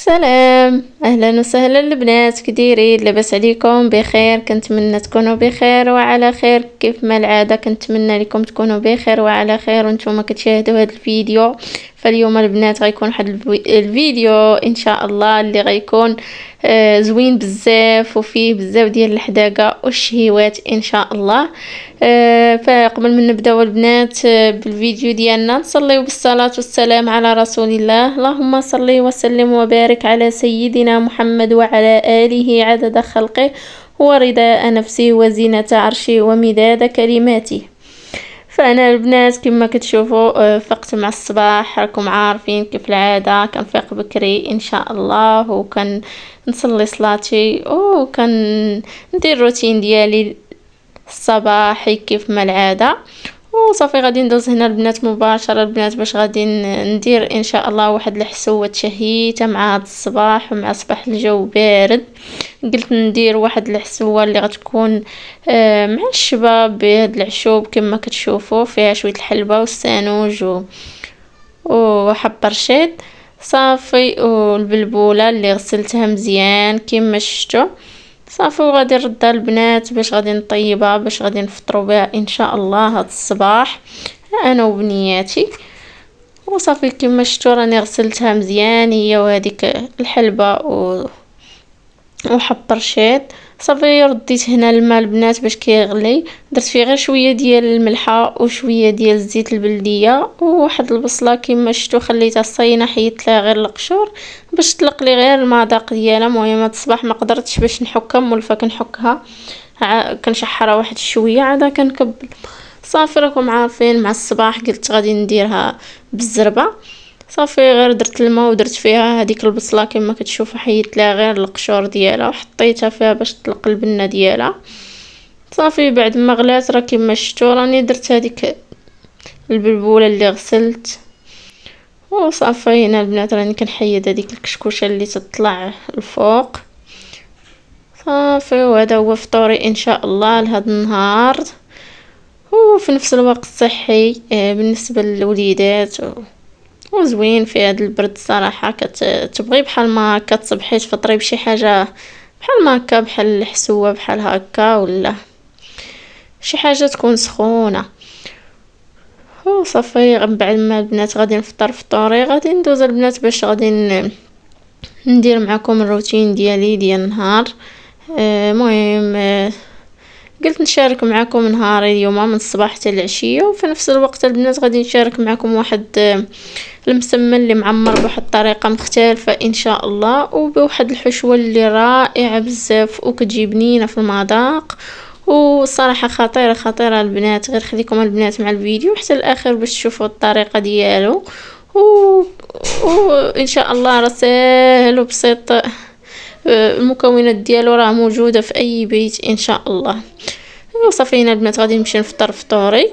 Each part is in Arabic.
سلام، اهلا وسهلا البنات، كديرين؟ لاباس عليكم؟ بخير؟ كنتمنى تكونوا بخير وعلى خير. كيف ما العاده كنتمنى لكم تكونوا بخير وعلى خير وانتم كتشاهدوا هذا الفيديو. فاليوم البنات غيكون واحد الفيديو ان شاء الله اللي غيكون زوين بزاف وفيه بزاف ديال الحداقه والشهيوات ان شاء الله. فقبل ما نبداو البنات بالفيديو ديالنا نصليو بالصلاه والسلام على رسول الله. اللهم صل وسلم وبارك على سيدنا محمد وعلى اله عدد خلقه ورضاء نفسه وزينة عرشه ومداد كلماته. فانا البنات كما كتشوفوا فقت مع الصباح، راكم عارفين كيف العاده كنفيق بكري ان شاء الله وكان نصلي صلاتي وكان ندير روتين ديالي الصباحي كيف ما العاده. وصافي غادي ندوز هنا البنات مباشره البنات باش غادي ندير ان شاء الله واحد الحسوه شهيته مع هذا الصباح ومع صباح الجو بارد. قلت ندير واحد الحسوه اللي غتكون معشبه بهاد العشوب كما كتشوفوا، فيها شويه الحلبه والسانوج وحب رشيد صافي والبلبوله اللي غسلتها مزيان كما شفتوا. صافي وغادي نردها البنات باش غادي نطيبها باش غادي نفطروا بها ان شاء الله هذا الصباح انا وبنياتي. وصافي كما شفتوا راني غسلتها مزيان هي وهذيك الحلبه وحب رشيد. صافي رديت هنا الماء البنات باش كيغلي، درت فيه غير شويه ديال الملحه وشويه ديال الزيت البلديه وواحد البصله كما شفتوا خليتها صينه، حيدت لها غير القشور باش تطلق لي غير المذاق ديالها. المهم هاد الصباح ما قدرتش باش نحكها، مولفه كنحكها كنشحرها واحد شويه عاد كنكبل. صافي راكم عارفين مع الصباح قلت غادي نديرها بالزربه. صافي غير درت الماء ودرت فيها هذيك البصله كما كتشوفوا، حيدت لها غير القشور ديالها وحطيتها فيها باش تطلق البنه ديالها. صافي بعد ما غلات راه كما شفتوا راني درت هذيك البلبوله اللي غسلت. وصافي هنا البنات راني كنحيد هذيك الكشكوشه اللي تطلع الفوق. صافي وهذا هو فطوري ان شاء الله لهذا النهار وفي نفس الوقت صحي بالنسبه للوليدات وزوين في هذا البرد صراحه. كتبغي بحال ما كتصبحي تفطري بشي حاجه بحال ما هكا، بحال الحسوه بحال هكا ولا شي حاجه تكون سخونه. وصافي بعد ما البنات غادي نفطر فطوري غادي ندوز البنات باش غادي ندير معكم الروتين ديالي ديال النهار. مهم قلت نشارك معكم نهاري اليوم من الصباح حتى العشيه، وفي نفس الوقت البنات غادي نشارك معكم واحد المسمن اللي معمر بواحد الطريقه مختلفه ان شاء الله وبواحد الحشوه اللي رائعه بزاف وكتجي بنينه في المذاق وصراحه خطيره خطيره البنات. غير خليكم البنات مع الفيديو حتى الاخر باش تشوفوا الطريقه ديالو وان شاء الله راه ساهل وبسيط. المكونات ديالو راه موجوده في اي بيت ان شاء الله. وصافي هنا البنات غادي نمشي نفطر فطوري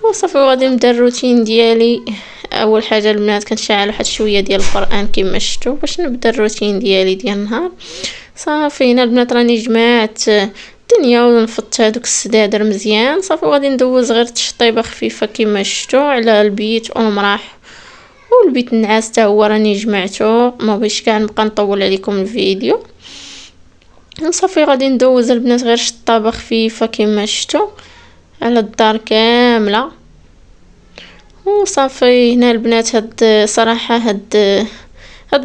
وصافي غادي نبدا الروتين ديالي. اول حاجه البنات كنشعل واحد شويه ديال القران كما شفتوا باش نبدا الروتين ديالي ديال النهار. صافي هنا البنات راني جمعت الدنيا ونفضت هذوك السدادر مزيان. صافي غادي ندوز غير تشطيبه خفيفه كما شفتوا على البيت والمراح والبيت النعاس حتى هو راني جمعته، ما بغيتش كاع نبقى نطول عليكم الفيديو. صافي غادي ندوز البنات غير شطابه خفيفه كما شفتوا على الدار كامله. وصافي هنا البنات هاد صراحه هاد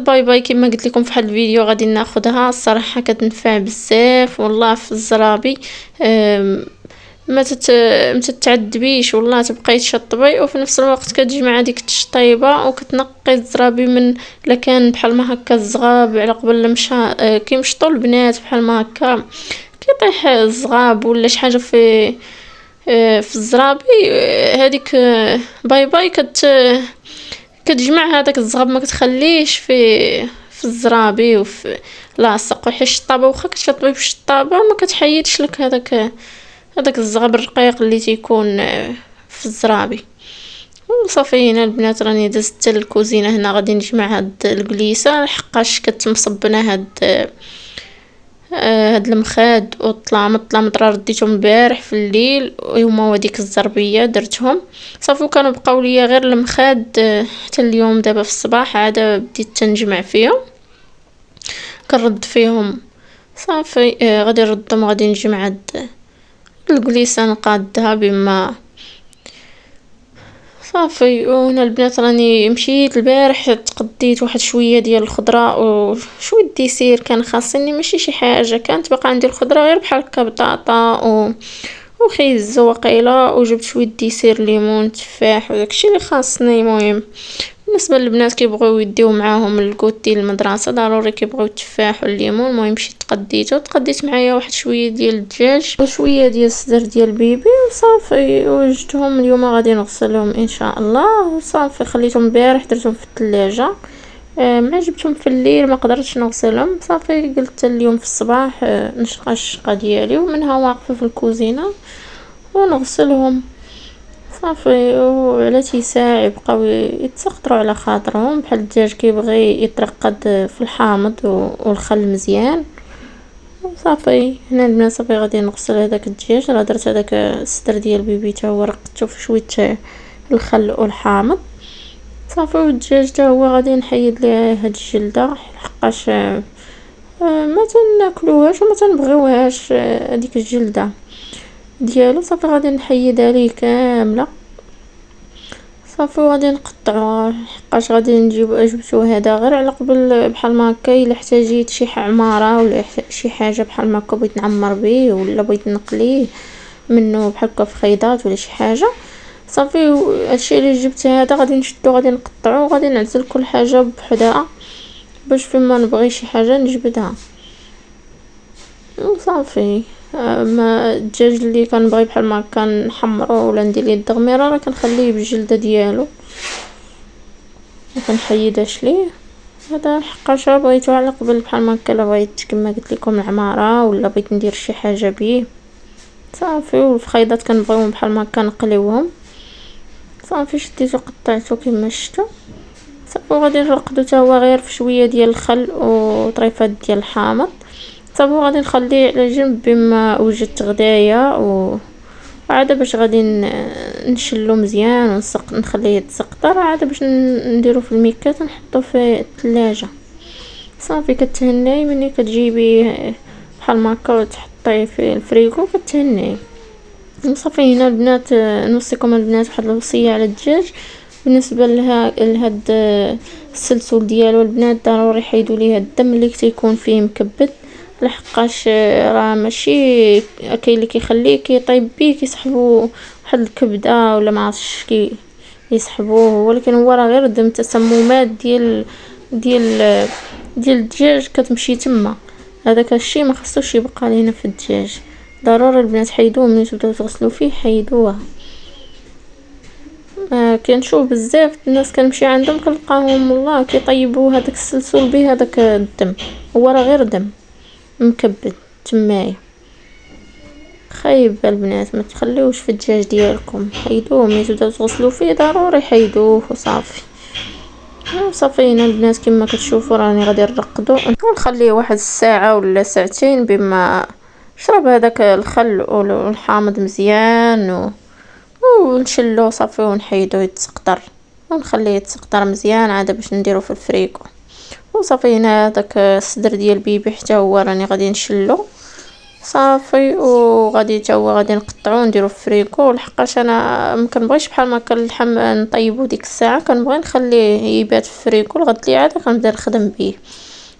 باي باي كما قلت لكم في واحد الفيديو غادي ناخذها الصراحه كتنفع بزاف والله في الزرابي. ما تتعذبيش والله تبقاي تشطبي وفي نفس الوقت كتجمع هذيك التشطيبه وكتنقي الزرابي من الا كان بحال ما هكا الزغاب على قبل مشى كيمشطوا البنات بحال ما هكا كيطيح الزغاب ولا شي حاجه في الزرابي. هذيك باي باي كتجمع هذاك الزغاب ما كتخليش في الزرابي وفي لاصق. وحيت الشطابه واخا كتشطبي بالشطابه ما كتحيدش لك هذاك الزغب الرقيق اللي تيكون في الزرابي. وصافي هنا البنات راني دزت الكوزينه هنا غادي نجمع هاد الكليسه لحقاش كتمصبنا هاد المخاد والطلامط راه رديتهم البارح في الليل وهما وديك الزربيه درتهم. صافي كانوا بقاو ليا غير المخاد حتى اليوم دابا في الصباح عاد بديت تنجمع فيهم. كنرد فيهم صافي. غادي نردهم، غادي نجي مع الكليسة نقادها بما صافي. وهنا البنات راني مشيت البارح تقديت واحد شويه ديال الخضره وشويه ديسير كان خاصني، ماشي شي حاجه، كانت باقا عندي الخضره غير بحال هكا بطاطا وخيز وقيله، وجبت شويه ديسير ليمون تفاح وداكشي اللي خاصني. المهم بالنسبه للبنات كيبغيو يديو معاهم الكوت ديال المدرسه ضروري كيبغيو التفاح والليمون. المهم مشيت تقديت معايا واحد شويه ديال الدجاج وشويه ديال الصدر ديال البيبي وصافي. وجدتهم اليوم غادي نغسلهم ان شاء الله. وصافي خليتهم البارح درتهم في الثلاجه. ما جبتهم في الليل ما قدرتش نغسلهم صافي. قلت اليوم في الصباح نشقى الشقه ديالي ومنها واقفه في الكوزينه ونغسلهم صافي. وعلى ساعة يبقاو يتسخطروا على خاطرهم، بحال الدجاج كيبغي يترقد في الحامض والخل مزيان صافي. هنا البنات صافي غادي نغسل هذاك الدجاج. راه درت هذاك الصدر ديال البيبي تا هو رقدته في شويه الخل والحامض صافي. والدجاج تا هو غادي نحيد ليه هاد الجلده لحقاش ما تناكلوهاش وما تنبغيوهاش هذيك الجلده ديالو صافي. غادي نحيدها ليه كامله صافي وغادي نقطعوها حقاش غادي جبتو هذا غير على قبل بحال ما هكا الا احتاجيت شي عماره ولا شي حاجه بحال ما هكا بغيت نعمر به ولا بغيت نقليه منه بحال هكا في خيطات ولا شي حاجه صافي. هادشي اللي جبت هذا غادي نشدو غادي نقطعو وغادي نعزل كل حاجه بحدها باش فيما نبغي شي حاجه نجبدها وصافي. ما الدجاج اللي كنبغي بحال ما كان نحمرو ولا ندير ليه الدغميره راه كنخليه بالجلده ديالو ما كنحيدهاش ليه هذا حقاش بغيتو على قبل بحال ما هكا. لا بغيت كما قلت لكم العماره ولا بغيت ندير شي حاجه به صافي. والفخيضات كنبغيهم بحال ما هكا نقليوهم صافي. شديتو قطعتو كما شفتوا صافي. وغادي نرقدو تا هو غير في شويه ديال الخل وطريفات ديال الحامض صافي. وغادي نخليه على جنب بما وجدت غدايا وعاد باش غادي نشلو مزيان نخليه يتسقطر عاد باش نديرو في الميكات ونحطو في الثلاجه صافي. كتهناي ملي كتجيبي بحال ما هكا وتحطيه في الفريغو كتهناي صافي. هنا البنات نوصيكم البنات واحد الوصيه على الدجاج بالنسبه لهاد السلسول ديالو. البنات ضروري حيدوا ليه الدم اللي كيكون فيه مكبد لحقاش راه ماشي كاين اللي كيخليه كيطيب بيه كيسحبوا واحد الكبده ولا ما عرفتش يسحبوه ولكن هو راه غير دم تسممات ديال الدجاج كتمشي تما. هذاك الشيء ما خصوش يبقى لينا في الدجاج. ضروري البنات حيدوه ملي تبداو تغسلوا فيه حيدوه. كنشوف بزاف الناس كنمشي عندهم كنلقاهم والله كيطيبوا هذاك السلسول به هذاك الدم هو راه غير دم مكبد تمايا. خايب البنات ما تخليوش في الدجاج ديالكم حيدوه ملي تبداو تغسلوا فيه ضروري حيدوه وصافي. صافي هنا البنات كما كتشوفوا راني غادي نرقدو ونخليه واحد الساعه ولا ساعتين بما شرب هذاك الخل والحامض مزيان ونشلو صافي ونحيدو يتسقطر ونخليه يتسقطر مزيان عاد باش نديرو في الفريكو وصافي. هنا داك الصدر ديال البيبي حتى هو راني غادي نشلو صافي وغادي حتى هو غادي نقطعو نديرو في الفريكو لحقاش انا ما كنبغيش بحال ما اللحم نطيبو ديك الساعه كنبغي نخليه يبات في الفريكو الغد اللي عاد كنبدا نخدم به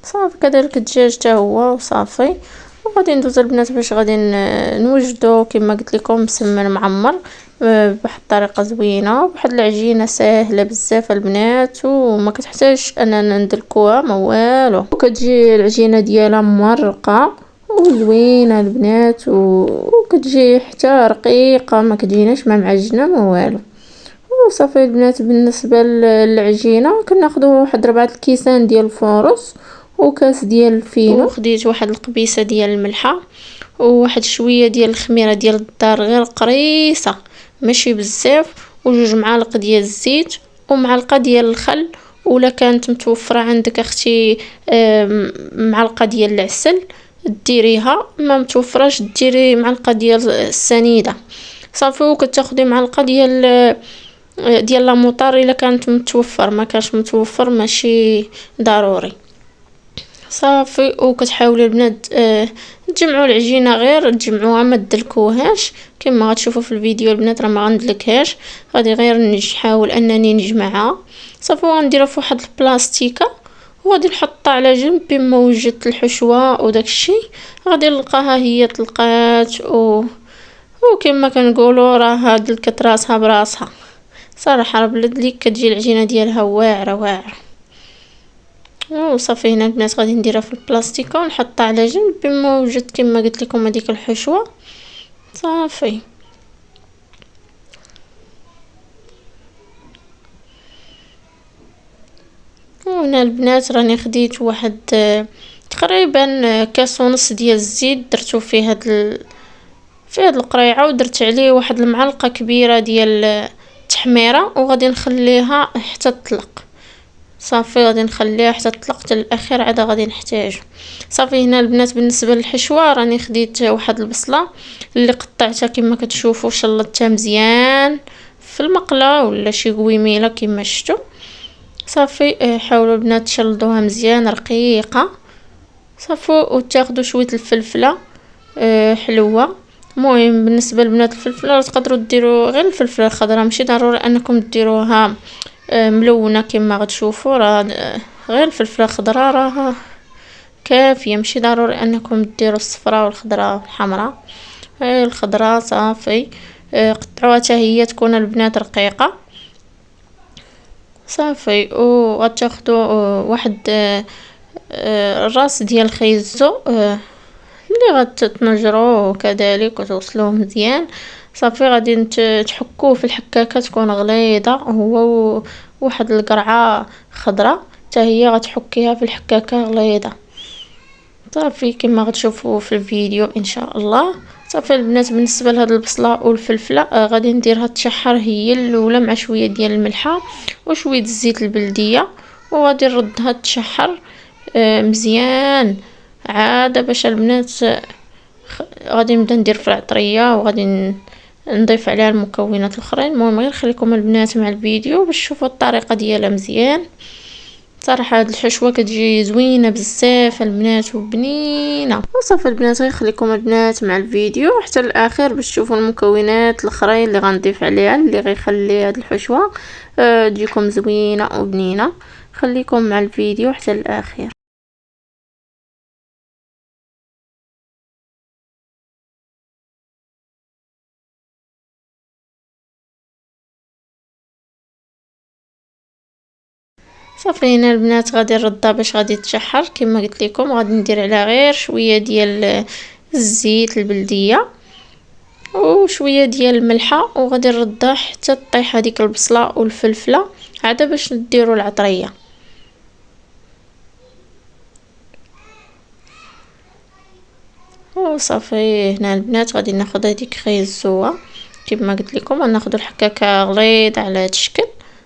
صافي. كذلك الدجاج حتى هو وصافي. وغادي ندوز البنات باش غادي نوجدو كما قلت لكم مسمن معمر بواحد الطريقه زوينه بواحد العجينه ساهله بزاف البنات وما كتحتاجش اننا ندلكوها ما والو وكتجي العجينه ديالها مرقه وزوينه البنات وكتجي حتى رقيقه ما كتجيناش ما معجنه ما والو وصافي. البنات بالنسبه للعجينه كناخذوا واحد 4 الكيسان ديال الفورص وكاس ديال الفينو وخديت واحد القبيصه ديال الملحه وواحد شويه ديال الخميره ديال الدار غير قريصه ماشي بزاف وجوج معالق ديال الزيت ومعلقه ديال الخل ولا كانت متوفره عندك اختي معلقه ديال العسل ديريها ما متوفراش ديري معلقه ديال السنيده صافي. وكتاخدي معلقه ديال لا موطار الا كانت متوفر ما كانش متوفر ماشي ضروري صافي. وكتحاولوا البنات تجمعوا العجينه، غير تجمعوها ما تدلكوهاش كما غتشوفوا في الفيديو البنات، راه ما غندلكهاش، غادي غير نحاول انني نجمعها. صافي وغنديرها في واحد البلاستيكه وغادي نحطها على جنب بما وجدت الحشوه وداك الشيء. غادي نلقاها هي طلقات وكما كنقولوا راه دلكت راسها براسها صراحه. راه بلاد ليك كتجي العجينه ديالها واعره واعره. وصافي هنا البنات غادي نديرها في البلاستيكه ونحطها على جنب بما وجدت كما قلت لكم هذيك الحشوه. صافي وهنا البنات راني خديت واحد تقريبا كاس ونص ديال الزيت، درتو في هاد القريعه ودرت عليه واحد المعلقه كبيره ديال التحميره وغادي نخليها حتى تطلق. صافي غادي نخليها حتى تطلق حتى الاخير عاد غادي نحتاج. صافي هنا البنات بالنسبه للحشوه راني خديت واحد البصله اللي قطعتها كما كتشوفوا، شلطتها مزيان في المقله ولا شي قويميله كما شفتوا. صافي حاولوا البنات تشلضوها مزيان رقيقه. صافي وتاخذوا شويه الفلفله حلوه. المهم بالنسبه للبنات الفلفله تقدروا ديروا غير الفلفله الخضراء، ماشي ضروري انكم ديروها ملونه كما غتشوفوا، راه غير الفلفله الخضراء راه كافيه، ماشي ضروري انكم ديروا الصفراء والخضراء والحمراء، الخضراء. صافي قطعوها حتى هي تكون البنات رقيقه. صافي وغتاخدوا واحد الراس ديال خيزو اللي غتنجروه كذلك وتوصلوه مزيان. صافي غادي تحكوه في الحكاكه تكون غليظه، هو واحد القرعه خضراء حتى هي غتحكيها في الحكاكه غليظه. صافي كما غتشوفوا في الفيديو ان شاء الله. صافي البنات بالنسبه لهاد البصله والفلفله غادي نديرها تشحر هي الاولى مع شويه ديال الملحه وشويه الزيت البلديه، وغادي نردها تشحر مزيان عاد باش البنات غادي نبدا ندير في العطريه وغادي نضيف عليها المكونات الاخرين. المهم غير خليكم البنات مع الفيديو باش تشوفوا الطريقه ديالها مزيان. صراحه هاد الحشوه كتجي زوينه بزاف البنات وبنينه. وصافي البنات غير خليكم البنات مع الفيديو حتى الاخر باش تشوفوا المكونات الاخرين اللي غنضيف عليها اللي غيخلي هاد الحشوه تجيكم زوينه وبنينه. خليكم مع الفيديو حتى الاخر. صافي هنا البنات غادي نردها باش غادي تشحر كما قلت لكم. غادي ندير عليها غير شويه ديال الزيت البلديه وشويه ديال الملحه وغادي نردها حتى تطيح هذيك البصله والفلفله عاد باش نديروا العطريه. وصافي هنا البنات غادي ناخذ هذيك خيزوه كما قلت لكم، غناخذ الحكاكه غليظ على هذا الشكل.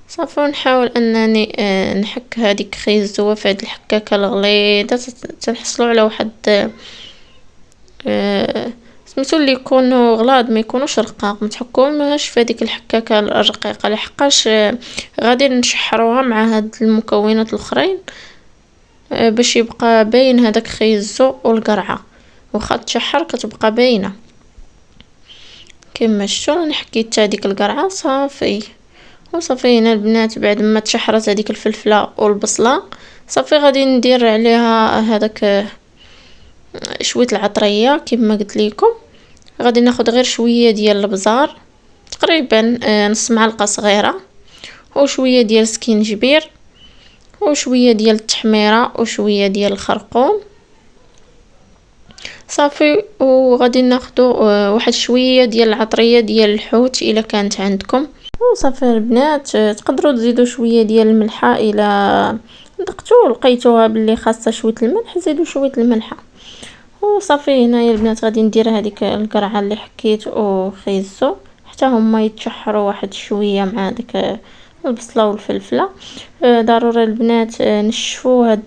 صافي نحاول انني نحك هذيك خيزوه في هذه الحكاكه الغليظه تنحصلوا على واحد سميتو اللي يكونوا غلاض ما يكونوش رقاق، ما تحكوهمش في هذيك الحكاكه الرقيقه لحقاش غادي نشحروها مع هاد المكونات الاخرين باش يبقى باين هذاك خيزو والقرعه، واخا تشحر كتبقى باينه كما شفتوا. راني حكيت هذيك القرعه. صافي وصافي هنا البنات بعد ما تشحرت هذيك الفلفله والبصله صافي غادي ندير عليها هذاك شويه العطريه كما قلت لكم. غادي ناخذ غير شويه ديال الابزار تقريبا نص معلقه صغيره وشويه ديال سكينجبير وشويه ديال التحميره وشويه ديال الخرقوم. صافي وغادي ناخذ واحد شويه ديال العطريه ديال الحوت الا كانت عندكم. وصافي البنات تقدروا تزيدوا شويه ديال الملحه الى ذقتوا لقيتوها باللي خاصه شويه الملح زيدوا شويه الملحه. وصافي هنا يا البنات غادي ندير هذيك القرعه اللي حكيت وخيزو حتى هما يتشحروا واحد شويه مع ديك البصله والفلفله. ضروري البنات نشفوا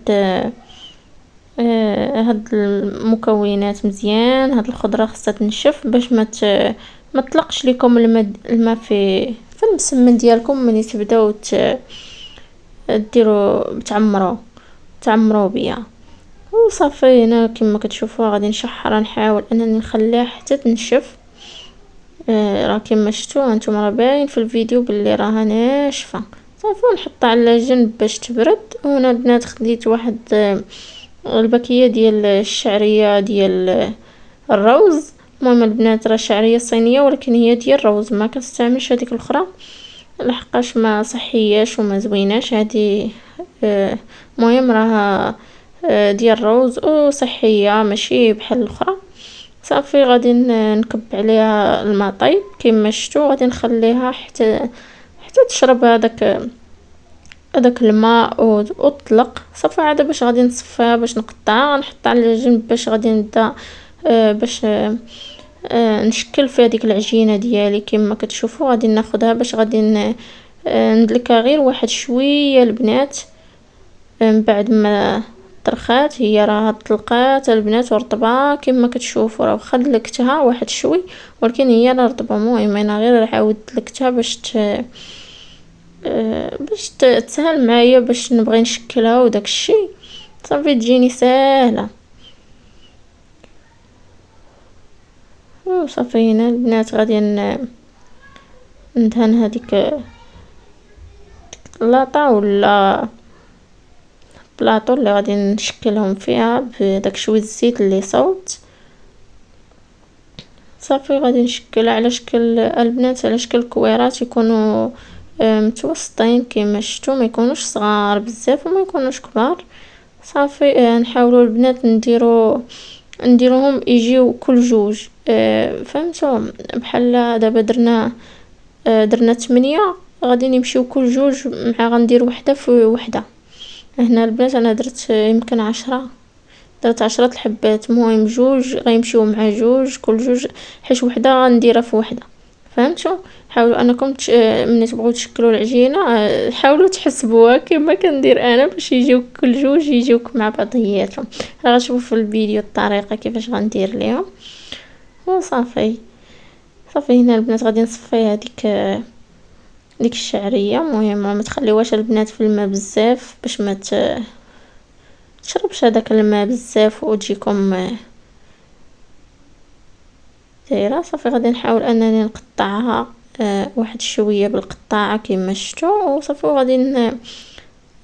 هاد المكونات مزيان. هاد الخضره خاصها تنشف باش ما تطلقش لكم الماء في المسمن ديالكم ملي تبداو ديروا تعمروا بيها. وصافي هنا كما كتشوفوا غادي نشحرها، نحاول انني نخليها حتى تنشف. راه كما شفتوا هانتوما راه باين في الفيديو باللي راها ناشفه. صافي نحطها على جنب باش تبرد. وهنا البنات خديت واحد الباكيه ديال الشعريه ديال الروز. المهم البنات راه شعريه صينيه ولكن هي ديال الروز، ما كنستعملش هذيك الاخرى لحقاش ما صحياش وما زويناش. هذه المهم راها ديال الروز وصحيه ماشي بحال الاخرى. صافي غادي نكب عليها الماء طيب كما شفتوا، غادي نخليها حتى تشرب هذاك الماء وتطلق. صافي عاد باش غادي نصفيها باش نقطعها، نحطها على جنب باش غادي نبدا باش نشكل في هذيك العجينه ديالي. كما كتشوفوا غادي ناخذها باش غادي ندلكها غير واحد شويه البنات من بعد ما طرخات. هي راه طلقات البنات ورطبه كما كتشوفوا، راه واخا دلكتها واحد شوي ولكن هي راه رطبه. المهم انا غير عاود دلكتها باش تسهل معايا باش نبغي نشكلها وداك الشيء. صافي تجيني ساهله. وصافي هنا البنات غادي ندهن هذيك لاطا ولا بلاطو اللي غادي نشكلهم فيها بداك شويه الزيت اللي صوت. صافي غادي نشكلها على شكل البنات على شكل كويرات يكونوا متوسطين كما شفتوا، ما يكونوش صغار بزاف وما يكونوش كبار. صافي نحاولوا البنات نديروهم يجيو كل جوج. فهمتوا بحال دابا درنا 8 غادي نمشيو كل جوج مع غندير وحده في وحده. هنا البنات انا درت يمكن 10، درت 10 الحبات. المهم جوج غيمشيو مع جوج كل جوج، حيت وحده غنديرها في وحده. فهمتوا؟ حاولوا انكم ملي تبغوا تشكلوا العجينه حاولوا تحسبوها كما كندير انا باش يجيو كل جوج يجيوك مع بعضياتهم. غتشوفوا في الفيديو الطريقه كيفاش غندير ليهم. وصافي هنا البنات غادي نصفي هذيك ديك الشعريه. المهم ما تخليوهاش البنات في الماء بزاف باش ما تشربش هذاك الماء بزاف وتجيكم دايره. صافي غادي نحاول انني نقطعها واحد شويه بالقطاعه كما شفتوا. وصافي غادي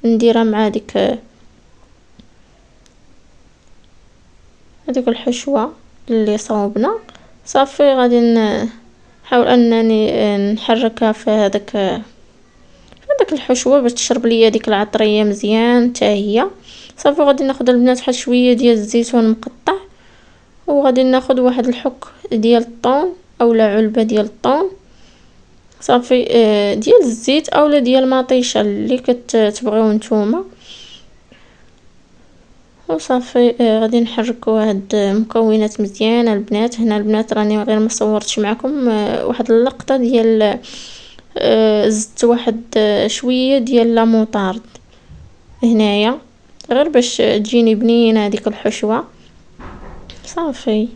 نديرها مع هذيك الحشوه اللي صوبنا. صافي غادي نحاول انني نحركها في هذاك الحشوه باش تشرب ليا ديك العطريه مزيان حتى هي. صافي غادي ناخذ البنات واحد شويه ديال الزيتون مقطع، وغادي ناخذ واحد الحك ديال الطون اولا علبه ديال الطون. صافي ديال الزيت اولا ديال المطيشه اللي كتبغيو نتوما. وصافي غادي نحركوا هاد المكونات مزيان البنات. هنا البنات راني غير ما صورتش معكم واحد اللقطه ديال زدت واحد شويه ديال لاموطارد هنايا غير باش تجيني بنينه هذيك الحشوه. صافي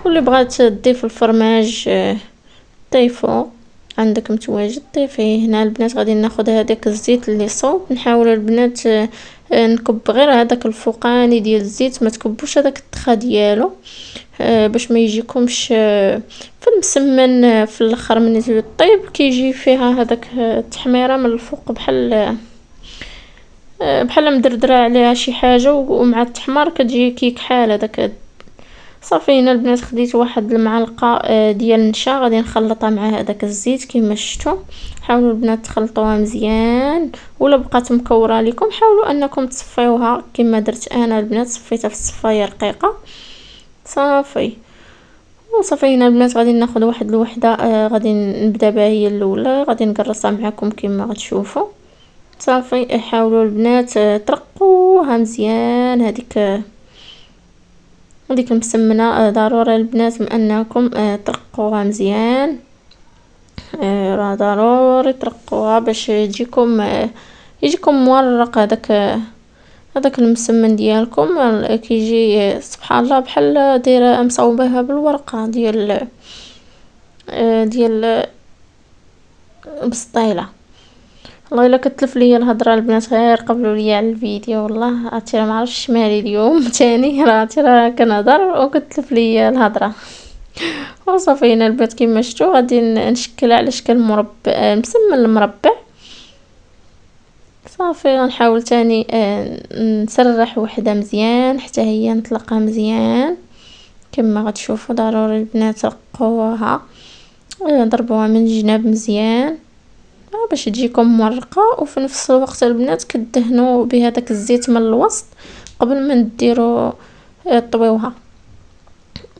واللي بغات تضيف الفرماج طيفو عندك متواجد طيفيه. هنا البنات غادي ناخذ هذاك الزيت اللي صوب. نحاول البنات نكب غير هذاك الفوقاني ديال الزيت، ما تكبوش هذاك الطخه ديالو باش ما يجيكمش في المسمن في الاخر ملي تجي طيب كيجي فيها هذاك التحميره من الفوق بحال مدردره عليها شي حاجه ومع التحمار كتجي كيكحال هذاك. صافي هنا البنات خديت واحد المعلقه ديال النشا غادي نخلطها مع هذاك الزيت كما شفتوا. حاولوا البنات تخلطوها مزيان، ولا بقات مكوره لكم حاولوا انكم تصفيوها كما درت انا البنات، صفيتها في الصفايه رقيقه. صافي وصافي هنا البنات غادي ناخذ واحد الوحده غادي نبدا بها هي الاولى، غادي نقرصها معكم كما غتشوفوا. صافي حاولوا البنات ترقوها مزيان هذيك المسمنه. ضروري البنات من انكم ترقوها مزيان. راه ضروري ترقوها باش يجيكم مورق هذاك المسمن ديالكم. كيجي سبحان الله بحال دايره مصوباها بالورقه ديال بسطيله. والله الا كتلف ليا الهضره البنات، غير قبلوا ليا على الفيديو. والله عرفتي راه ما عرفتش مالي اليوم تاني، راه عرفتي راه كنهضر وكتلف ليا الهضره. وصافي هنا البنات كيما شفتوا غادي نشكلها على شكل مربع مسمن المربع. صافي غنحاول تاني نسرح وحده مزيان حتى هي نطلقها مزيان كما غتشوفوا. ضروري البنات رقوها، ضربوها من الجناب مزيان باش تجيكم مورقه. وفي نفس الوقت البنات كدهنوا بهذاك الزيت من الوسط قبل ما نديروا طويوها.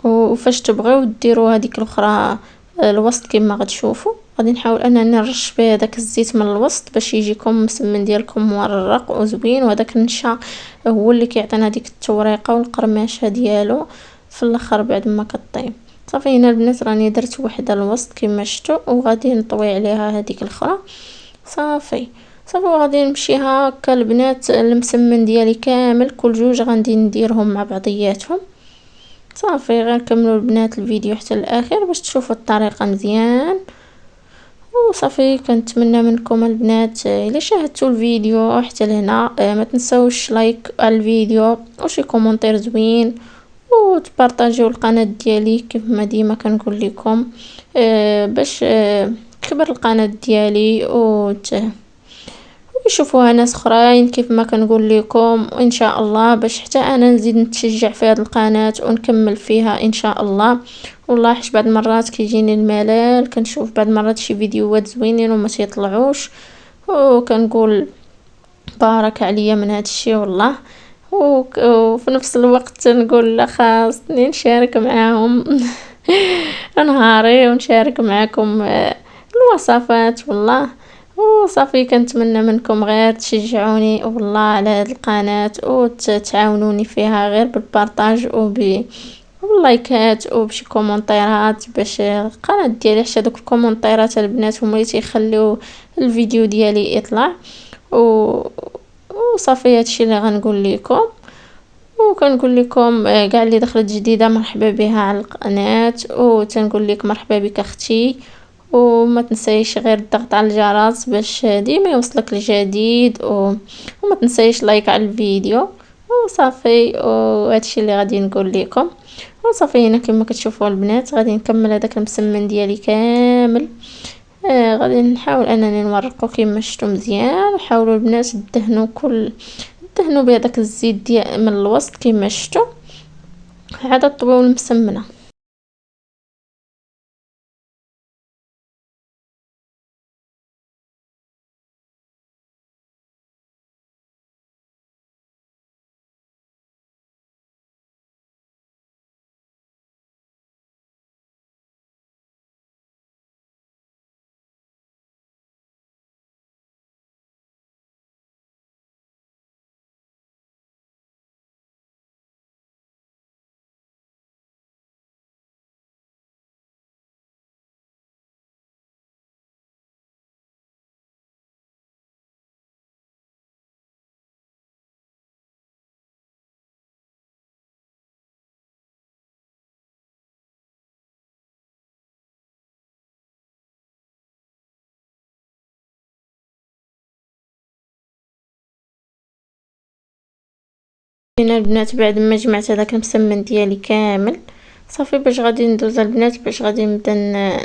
وفاش تبغيو ديروا هذيك الاخرى الوسط كما غتشوفوا، غادي نحاول انني نرش بهذاك الزيت من الوسط باش يجيكم مسمن ديالكم مورق وزوين. وهذاك النشا هو اللي كيعطينا هذيك التوريقه والقرمشه ديالو في الاخر بعد ما كطيب. صافي هنا البنات راني درت وحده الوسط كما شفتوا، وغادي نطوي عليها هذيك الاخرى. صافي وغادي نمشي هكا البنات المسمن ديالي كامل كل جوج غادي نديرهم مع بعضياتهم. صافي غير كملوا البنات الفيديو حتى الاخر باش تشوفوا الطريقه مزيان. وصافي كنتمنى منكم البنات الا شاهدتوا الفيديو حتى لهنا ما تنسوش لايك على الفيديو وشي كومونتير زوين، وتبارطاجيو القناه ديالي كيف ما ديما كنقول لكم باش تكبر القناه ديالي ويشوفوها ناس اخرين كيف ما كنقول لكم. وان شاء الله باش حتى انا نزيد نتشجع في هذه القناه ونكمل فيها ان شاء الله. والله حش بعد مرات كيجيني الملل كنشوف بعد مرات شي فيديوهات زوينين وما تيطلعوش، وكنقول بارك عليا من هذا الشيء والله. وفي نفس الوقت نقول لا خاصني نشارك معاهم نهاري ونشارك معاكم الوصفات والله. وصافي كنتمنى منكم غير تشجعوني والله على هذه القناه وتعاونوني فيها غير بالبارطاج واللايكات وبشي كومونتيرات باش القناه ديالي حتى دوك الكومونتيرات البنات هما اللي تيخليو الفيديو ديالي يطلع. وصافي هادشي اللي غنقول لكم. وكنقول لكم كاع اللي دخلت جديده مرحبا بها على القناه، وتنقول لك مرحبا بك اختي. وما تنسيش غير الضغط على الجرس باش ديما يوصلك الجديد وما تنسيش لايك على الفيديو. وصافي وهادشي اللي غادي نقول لكم. وصافي هنا كما كتشوفوا البنات غادي نكمل هذاك المسمن ديالي كامل. غادي نحاول انني نورقو كما شفتوا مزيان. وحاولوا البنات دهنوا بهذاك الزيت ديال من الوسط كما شفتوا عاد طويو المسمنه. هنا البنات بعد ما جمعت هذاك المسمن ديالي كامل صافي باش غادي ندوز البنات باش غادي نبدا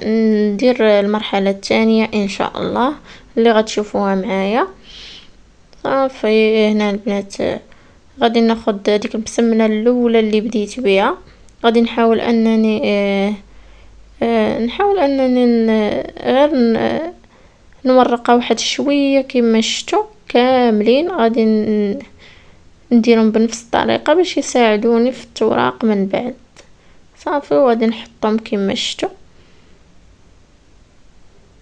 ندير المرحله الثانيه ان شاء الله اللي غتشوفوها معايا. صافي هنا البنات غادي ناخذ ديك المسمنه الاولى اللي بديت بها. غادي نحاول انني غير نورقها واحد شويه كما شفتوا كاملين. غادي نديرهم بنفس الطريقه باش يساعدوني في التوراق من بعد. صافي وغادي نحطهم كما شفتوا.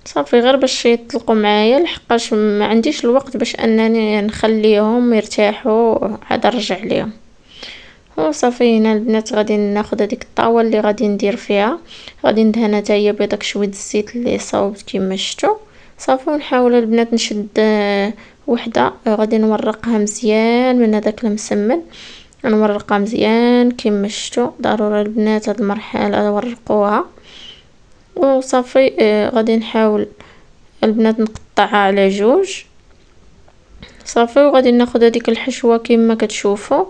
صافي غير باش يطلقوا معايا لحقاش ما عنديش الوقت باش انني نخليهم يرتاحوا عاد نرجع ليهم. وصافي هنا البنات غادي ناخذ هذيك الطاوله اللي غادي ندير فيها، غادي ندهنها حتى هي بداك شويه الزيت اللي صاوبت كما شفتوا. صافي ونحاول البنات نشد وحده غادي نورقها مزيان من هذاك المسمن، نورقها مزيان كما شفتوا. ضروري البنات هاد المرحله ورقوها. وصافي غادي نحاول البنات نقطعها على جوج صافي. وغادي ناخد هذيك الحشوه كما كتشوفوا،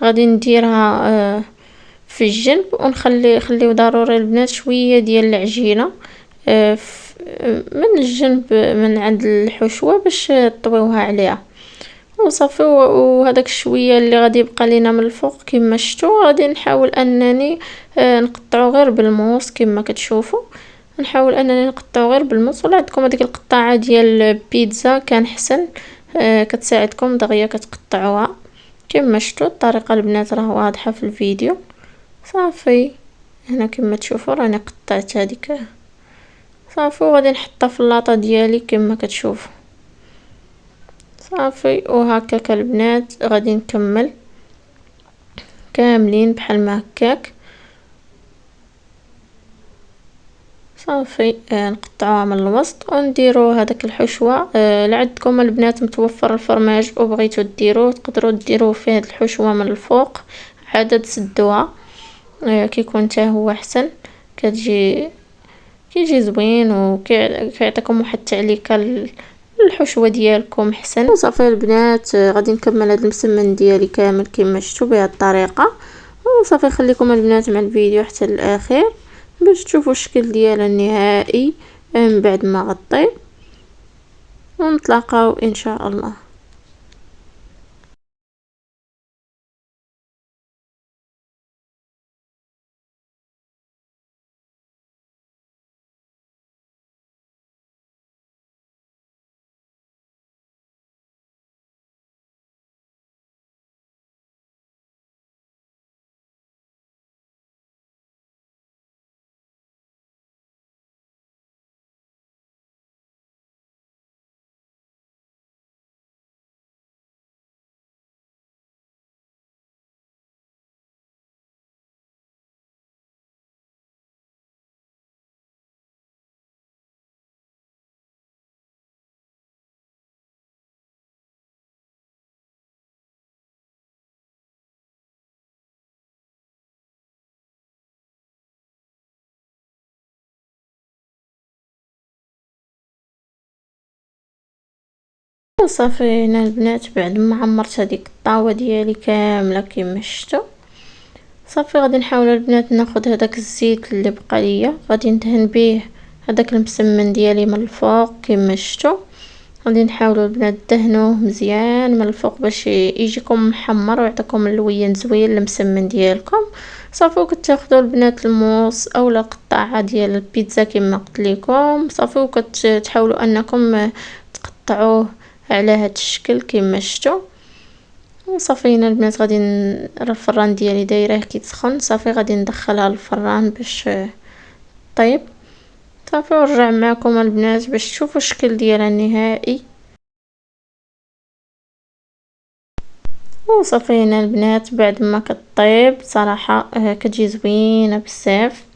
غادي نديرها في الجنب خليو ضروري البنات شويه ديال العجينه من الجنب من عند الحشوه باش طويوها عليها وصافي. وهذاك الشويه اللي غادي يبقى لينا من الفوق كما شفتوا غادي نحاول انني نقطعو غير بالموس كما كتشوفوا، نحاول انني نقطعو غير بالموس. ولا عندكم هذيك القطاعه ديال البيتزا كان حسن كتساعدكم دغيا كتقطعوها كما شفتوا. الطريقه البنات راه واضحه في الفيديو صافي. هنا كما تشوفوا راني قطعت هذيك صافي وغادي نحطها في اللاطه ديالي كما كتشوفوا صافي. وهكاك البنات غادي نكمل كاملين بحال ما هكاك صافي. نقطعوها من الوسط ونديرو هذاك الحشوه. لعندكم البنات متوفر الفرماج وبغيتو ديروه تقدروا ديروه فيه هاد الحشوه من الفوق عاد تسدوها كيكون حتى هو احسن، كيجي زوين وكيعطيكم واحد التعليكه الحشوه ديالكم احسن. وصافي البنات غادي نكمل هذا المسمن ديالي كامل كما شفتوا بهذه الطريقه. وصافي خليكم البنات مع الفيديو حتى الاخير باش تشوفوا الشكل ديالها النهائي من بعد ما غطيت. ونتلاقاو ان شاء الله. وصافي هنا البنات بعد ما عمرت هذيك الطاوه ديالي كامله كما شفتوا صافي غادي نحاول البنات ناخذ هذاك الزيت اللي بقى ليا غادي ندهن به هذاك المسمن ديالي من الفوق كما شفتوا. غادي نحاولوا البنات دهنوه مزيان من الفوق باش يجيكم محمر ويعطيكم اللوين زوين المسمن ديالكم صافي. وكتاخذوا البنات الموس اولا القطاعه ديال البيتزا كما قلت لكم صافي وكتحاولوا انكم تقطعوه على هذا الشكل كما شفتوا. وصافي هنا البنات غادي الفران ديالي دايره كيتسخن صافي غادي ندخلها للفران باش طيب صافي. ونرجع معكم البنات باش تشوفوا الشكل ديالها النهائي. وصافي هنا البنات بعد ما كطيب صراحه كتجي زوينه بزاف.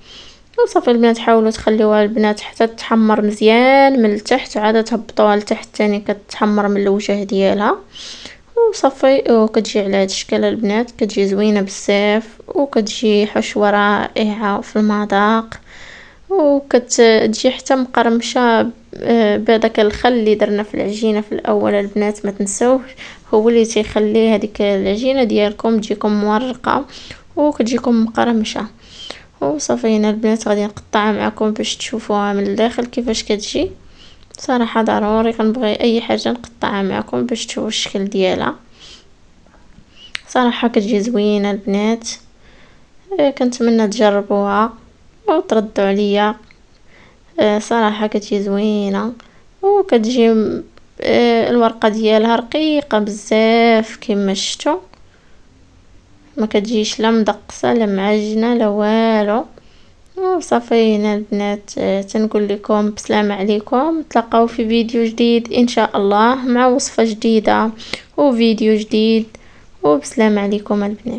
وصافي البنات حاولوا تخليوها البنات حتى تحمر مزيان من التحت عاد تهبطوها لتحت ثاني كتحمر من الوجه ديالها وصافي. وكتجي على هذا الشكل البنات كتجي زوينه بزاف وكتجي حشوه رائعه في المذاق وكتجي حتى مقرمشه بهذاك الخل اللي درنا في العجينه في الاول البنات ما تنسوش هو اللي تيخلي هذيك العجينه ديالكم تجيكم مورقه وكتجيكم مقرمشه. وصافي هنا البنات غادي نقطعها معكم باش تشوفوها من الداخل كيفاش كتجي صراحه ضروري كنبغي اي حاجه نقطعها معكم باش تشوفوا الشكل ديالها صراحه كتجي زوينه البنات. كنتمنى تجربوها وتردوا عليا صراحه كتجي زوينه وكتجي الورقه ديالها رقيقه بزاف كما شفتوا ما كتجيش لا مدقسه لا معجنه لا والو. وصافي هنا البنات تنقول لكم بسلام عليكم نتلاقاو في فيديو جديد ان شاء الله مع وصفه جديده وفيديو جديد وبسلام عليكم البنات.